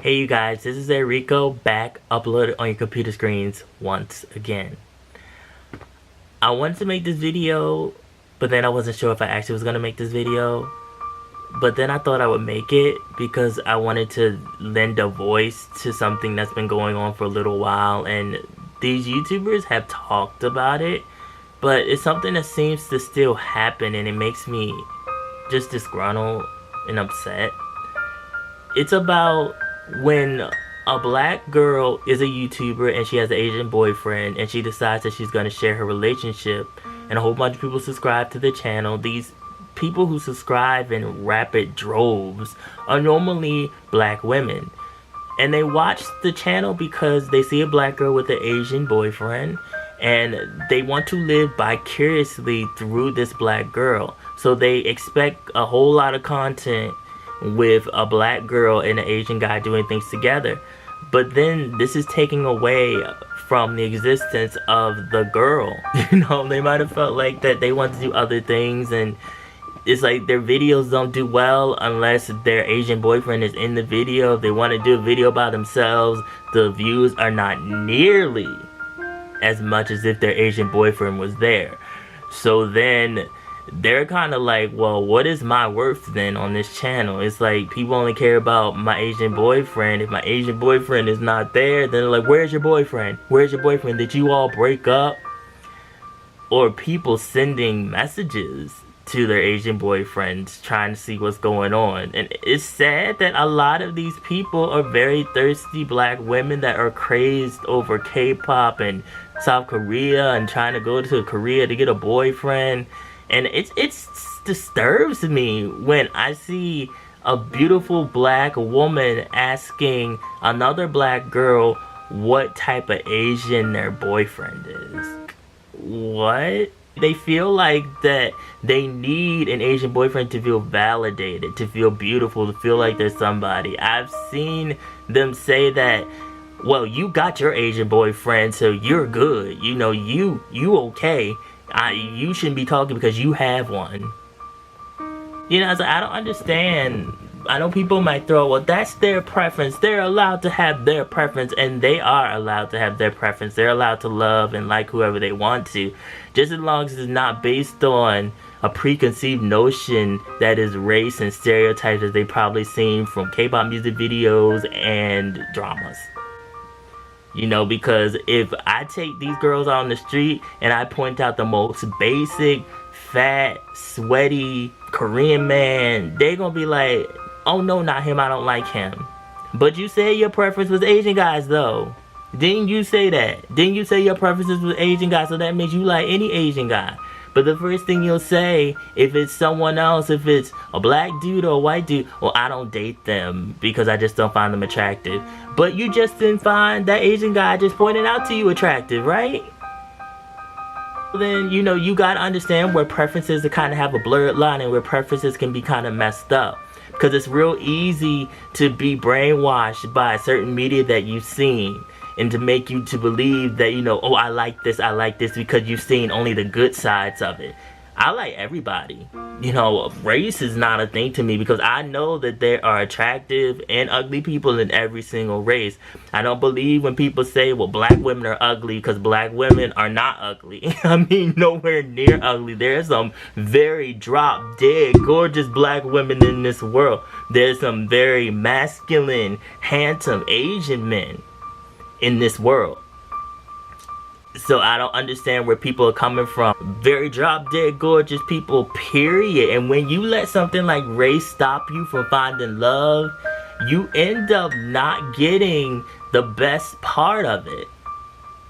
Hey you guys, this is Erico back uploaded on your computer screens once again. I wanted to make this video, but then I wasn't sure if I actually was going to make this video. But then I thought I would make it because I wanted to lend a voice to something that's been going on for a little while. And these YouTubers have talked about it, but it's something that seems to still happen and it makes me just disgruntled and upset. It's about when a black girl is a YouTuber and she has an Asian boyfriend and she decides that she's going to share her relationship, and a whole bunch of people subscribe to the channel. These people who subscribe in rapid droves are normally black women, and they watch the channel because they see a black girl with an Asian boyfriend and they want to live vicariously through this black girl. So they expect a whole lot of content with a black girl and an Asian guy doing things together. But then this is taking away from the existence of the girl. You know, they might have felt like that they want to do other things, and it's like their videos don't do well unless their Asian boyfriend is in the video. If they want to do a video by themselves, the views are not nearly as much as if their Asian boyfriend was there. So then they're kind of like, well, what is my worth then on this channel? It's like people only care about my Asian boyfriend. If my Asian boyfriend is not there, then they're like, where's your boyfriend? Where's your boyfriend? Did you all break up? Or people sending messages to their Asian boyfriends trying to see what's going on. And it's sad that a lot of these people are very thirsty black women that are crazed over K-pop and South Korea and trying to go to Korea to get a boyfriend. And it disturbs me when I see a beautiful black woman asking another black girl what type of Asian their boyfriend is. What? They feel like that they need an Asian boyfriend to feel validated, to feel beautiful, to feel like there's somebody. I've seen them say that, well, you got your Asian boyfriend, so you're good. You know, you okay. You shouldn't be talking because you have one. You know, so I don't understand. I know people might throw, well, that's their preference. They're allowed to have their preference, and they are allowed to have their preference. They're allowed to love and like whoever they want to, just as long as it's not based on a preconceived notion that is race and stereotypes that they probably seen from K-pop music videos and dramas. You know, because if I take these girls out on the street and I point out the most basic, fat, sweaty Korean man, they gonna be like, oh no, not him, I don't like him. But you said your preference was Asian guys though. Didn't you say that? Didn't you say your preferences was Asian guys? So that means you like any Asian guy. But the first thing you'll say, if it's someone else, if it's a black dude or a white dude, well, I don't date them because I just don't find them attractive. But you just didn't find that Asian guy I just pointed out to you attractive, right? Then, you know, you gotta understand where preferences kind of have a blurred line and where preferences can be kind of messed up. Because it's real easy to be brainwashed by certain media that you've seen, and to make you to believe that, you know, oh, I like this because you've seen only the good sides of it. I like everybody. You know, race is not a thing to me because I know that there are attractive and ugly people in every single race. I don't believe when people say, well, black women are ugly, because black women are not ugly. I mean, nowhere near ugly. There's some very drop dead gorgeous black women in this world. There's some very masculine, handsome Asian men in this world. So I don't understand where people are coming from. Very drop dead gorgeous people, period. And when you let something like race stop you from finding love, you end up not getting the best part of it.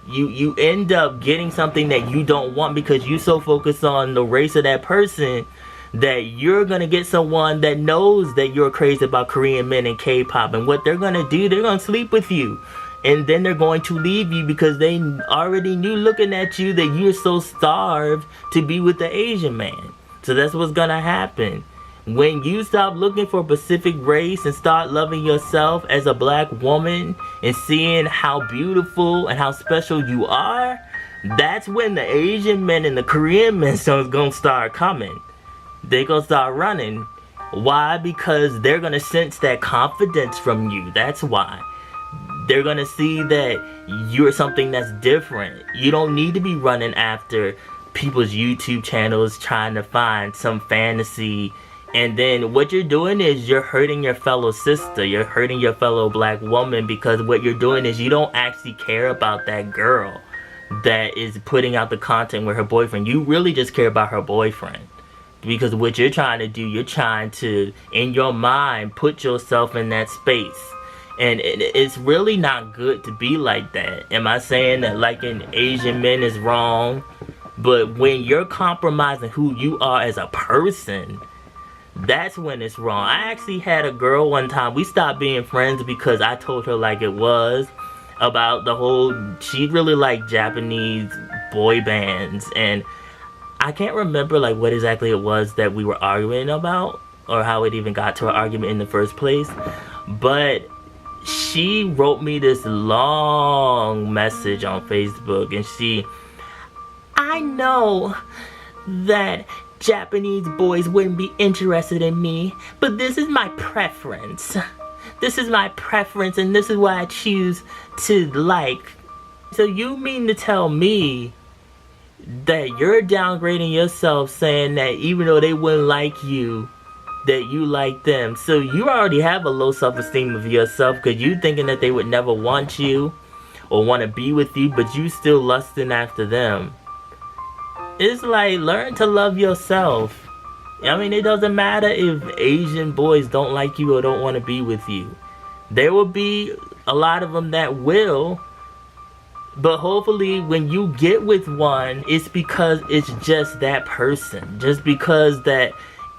You end up getting something that you don't want because you so focused on the race of that person that you're gonna get someone that knows that you're crazy about Korean men and K-pop, and what they're gonna do, they're gonna sleep with you. And then they're going to leave you because they already knew looking at you that you're so starved to be with the Asian man. So that's what's gonna happen. When you stop looking for a specific race and start loving yourself as a black woman and seeing how beautiful and how special you are, that's when the Asian men and the Korean men are gonna start coming. They gonna start running. Why? Because they're gonna sense that confidence from you. That's why. They're gonna see that you're something that's different. You don't need to be running after people's YouTube channels trying to find some fantasy. And then what you're doing is you're hurting your fellow sister. You're hurting your fellow black woman, because what you're doing is you don't actually care about that girl that is putting out the content with her boyfriend. You really just care about her boyfriend. Because what you're trying to do, you're trying to, in your mind, put yourself in that space. And it's really not good to be like that. Am I saying that liking Asian men is wrong? But when you're compromising who you are as a person, that's when it's wrong. I actually had a girl one time, we stopped being friends because I told her like it was, about the whole, she really liked Japanese boy bands, and I can't remember like what exactly it was that we were arguing about, or how it even got to an argument in the first place. But she wrote me this long message on Facebook, and I know that Japanese boys wouldn't be interested in me, but this is my preference. This is my preference, and this is what I choose to like. So you mean to tell me that you're downgrading yourself, saying that even though they wouldn't like you, that you like them? So you already have a low self-esteem of yourself, because you thinking that they would never want you or want to be with you, but you still lusting after them. It's like, learn to love yourself. I mean, it doesn't matter if Asian boys don't like you or don't want to be with you. There will be a lot of them that will. But hopefully when you get with one, it's because it's just that person. Just because that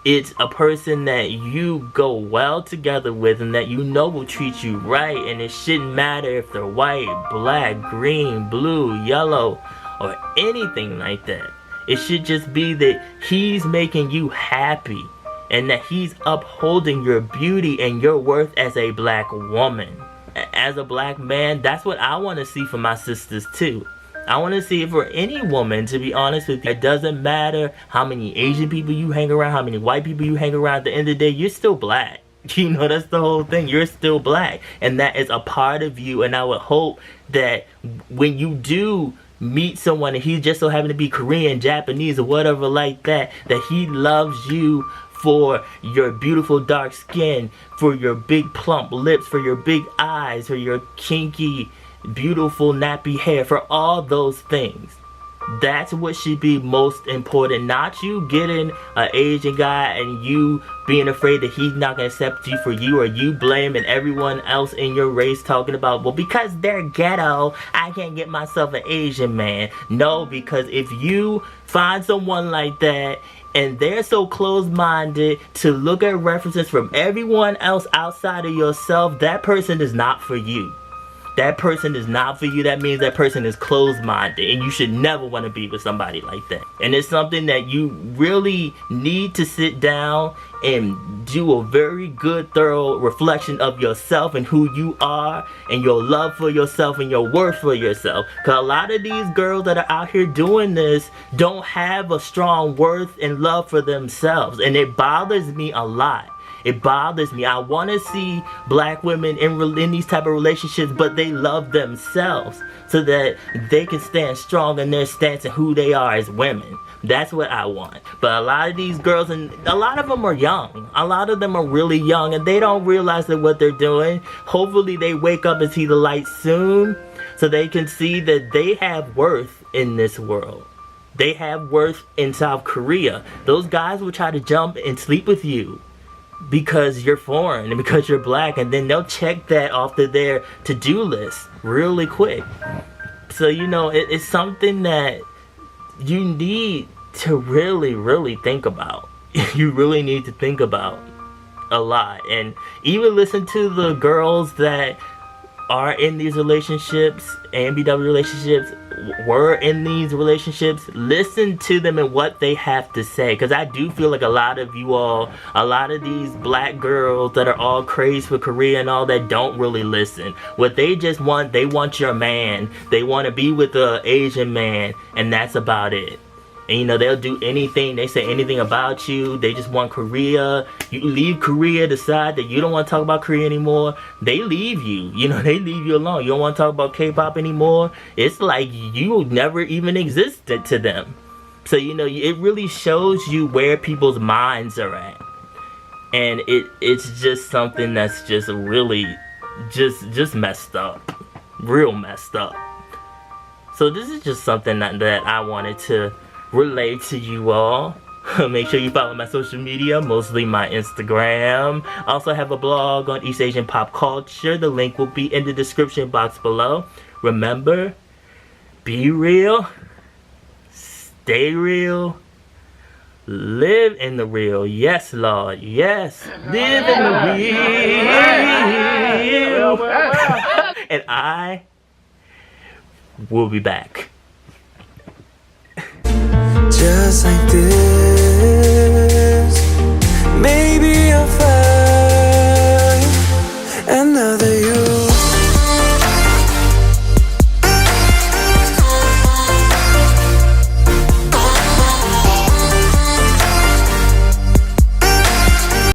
it's a person that you go well together with and that you know will treat you right. And it shouldn't matter if they're white, black, green, blue, yellow, or anything like that. It should just be that he's making you happy, and that he's upholding your beauty and your worth as a black woman. As a black man, that's what I want to see for my sisters too. I want to see it for any woman, to be honest with you. It doesn't matter how many Asian people you hang around, how many white people you hang around. At the end of the day, you're still black. You know, that's the whole thing. You're still black, and that is a part of you. And I would hope that when you do meet someone and he just so happen to be Korean, Japanese, or whatever like that, that he loves you for your beautiful dark skin, for your big plump lips, for your big eyes, for your kinky, beautiful nappy hair, for all those things. That's what should be most important. Not you getting an Asian guy and you being afraid that he's not going to accept you for you, or you blaming everyone else in your race talking about, well, because they're ghetto, I can't get myself an Asian man. No, because if you find someone like that and they're so closed-minded to look at references from everyone else outside of yourself, that person is not for you. That person is not for you. That means that person is closed-minded, and you should never want to be with somebody like that. And it's something that you really need to sit down and do a very good, thorough reflection of yourself and who you are, and your love for yourself and your worth for yourself. Because a lot of these girls that are out here doing this don't have a strong worth and love for themselves, and it bothers me a lot. It bothers me. I want to see black women in these type of relationships, but they love themselves so that they can stand strong in their stance and who they are as women. That's what I want. But a lot of these girls, and a lot of them are young. A lot of them are really young, and they don't realize that what they're doing. Hopefully they wake up and see the light soon, so they can see that they have worth in this world. They have worth in South Korea. Those guys will try to jump and sleep with you because you're foreign and because you're black, and then they'll check that off their to-do list really quick. So, you know, it's something that you need to really think about. You really need to think about a lot, and even listen to the girls that are in these relationships, AMBW relationships, were in these relationships. Listen to them and what they have to say, because I do feel like a lot of you all, a lot of these black girls that are all crazed for Korea and all that, don't really listen. What they just want, they want your man. They want to be with an Asian man, and that's about it. And you know, they'll do anything, they say anything about you. They just want Korea. You leave Korea, decide that you don't want to talk about Korea anymore, they leave you. You know, they leave you alone. You don't want to talk about K-pop anymore. It's like you never even existed to them. So, you know, it really shows you where people's minds are at. And it's just something that's just really just messed up. Real messed up. So this is just something that I wanted to relate to you all. Make sure you follow my social media, mostly my Instagram. I also have a blog on East Asian pop culture. The link will be in the description box below. Remember, be real, stay real, live in the real. Yes, Lord. Yes. Live in the real. And I will be back. Just like this, maybe I'll find another you.